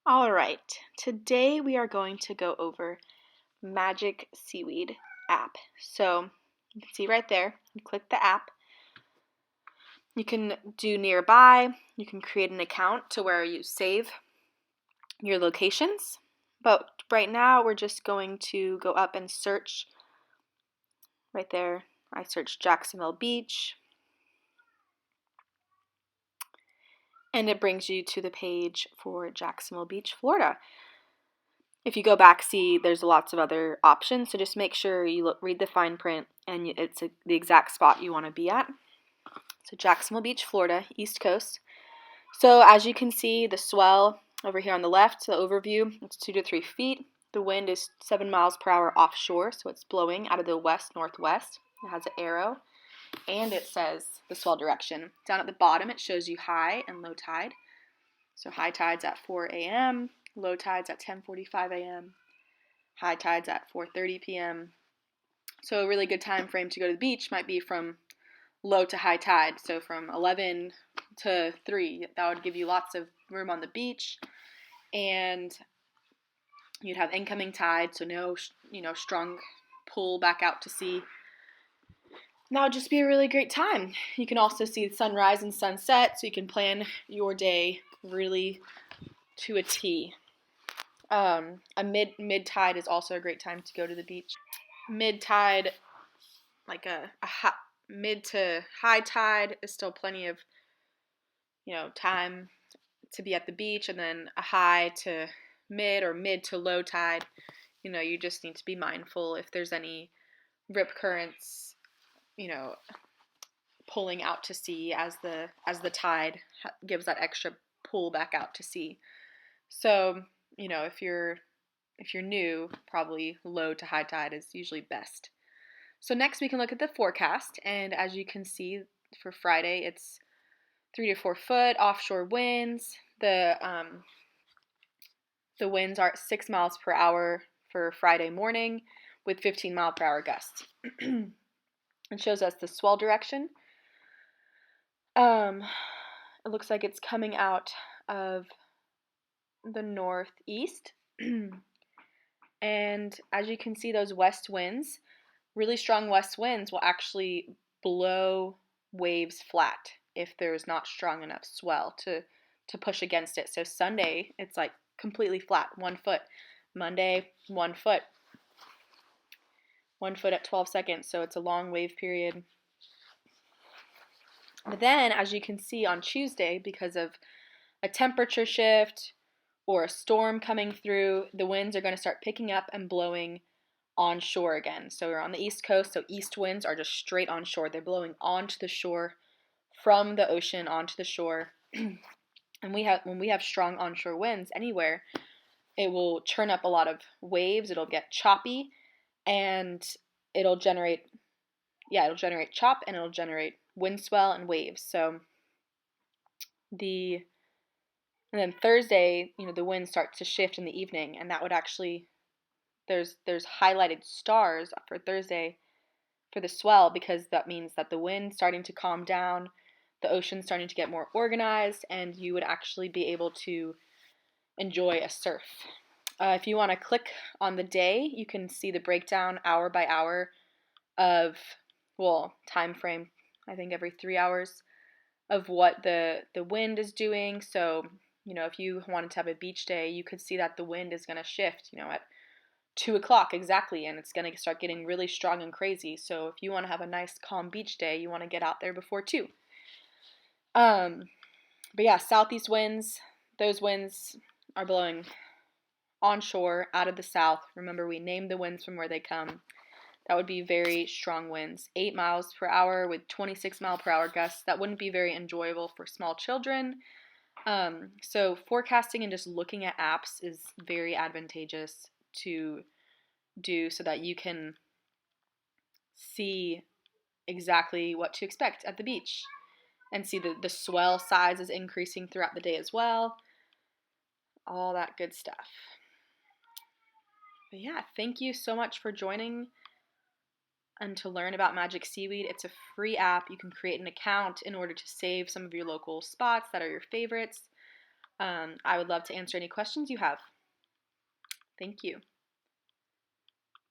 All right, today we are going to go over Magic Seaweed app. So you can see right there, you click the app. You can do nearby, you can create an account to where you save your locations. But right now we're just going to go up and search right there. I searched Jacksonville Beach, and it brings you to the page for Jacksonville Beach, Florida. If you go back, see there's lots of other options, so just make sure you read the fine print and it's the exact spot you want to be at. So Jacksonville Beach, Florida, East Coast. So as you can see, the swell over here on the left, the overview, it's 2 to 3 feet. The wind is 7 miles per hour offshore, so it's blowing out of the west-northwest. It has an arrow, and it says the swell direction. Down at the bottom, it shows you high and low tide. So high tide's at 4 a.m., low tide's at 10:45 a.m., high tide's at 4:30 p.m. So a really good time frame to go to the beach might be from low to high tide. So from 11 to 3, that would give you lots of room on the beach, and you'd have incoming tide, so no, strong pull back out to sea. And that would just be a really great time. You can also see the sunrise and sunset, so you can plan your day really to a T. A mid tide is also a great time to go to the beach. Mid tide, like mid to high tide, is still plenty of time to be at the beach, and then a high to mid or mid to low tide. You just need to be mindful if there's any rip currents, pulling out to sea as the tide gives that extra pull back out to sea. So, if you're new, probably low to high tide is usually best. So next we can look at the forecast, and as you can see for Friday, it's 3 to 4 foot offshore winds. The winds are at 6 miles per hour for Friday morning with 15 mile per hour gusts. It shows us the swell direction. It looks like it's coming out of the northeast. And as you can see, those west winds, really strong west winds, will actually blow waves flat if there's not strong enough swell to push against it. So Sunday, it's like completely flat, 1 foot. Monday, 1 foot. 1 foot at 12 seconds, so it's a long wave period. But then, as you can see on Tuesday, because of a temperature shift or a storm coming through, the winds are going to start picking up and blowing onshore again. So we're on the East Coast, so east winds are just straight onshore. They're blowing onto the shore from the ocean onto the shore. And when we have strong onshore winds anywhere, it will churn up a lot of waves. It'll get choppy, and it'll generate chop, and it'll generate wind swell and waves. So and then Thursday, the wind starts to shift in the evening, and that would actually, there's highlighted stars for Thursday for the swell, because that means that the wind's starting to calm down, the ocean's starting to get more organized, and you would actually be able to enjoy a surf. If you want to click on the day, you can see the breakdown hour by hour of, time frame, I think every 3 hours, of what the wind is doing. So if you wanted to have a beach day, you could see that the wind is going to shift, at 2 o'clock exactly, and it's going to start getting really strong and crazy. So if you want to have a nice calm beach day, you want to get out there before 2. But yeah, southeast winds, those winds are blowing onshore out of the south. Remember, we named the winds from where they come. That would be very strong winds, 8 miles per hour with 26 mile per hour gusts. That wouldn't be very enjoyable for small children. So forecasting and just looking at apps is very advantageous to do, so that you can see exactly what to expect at the beach and see the swell size is increasing throughout the day as well. All that good stuff. But yeah, thank you so much for joining and to learn about Magic Seaweed. It's a free app. You can create an account in order to save some of your local spots that are your favorites. I would love to answer any questions you have. Thank you.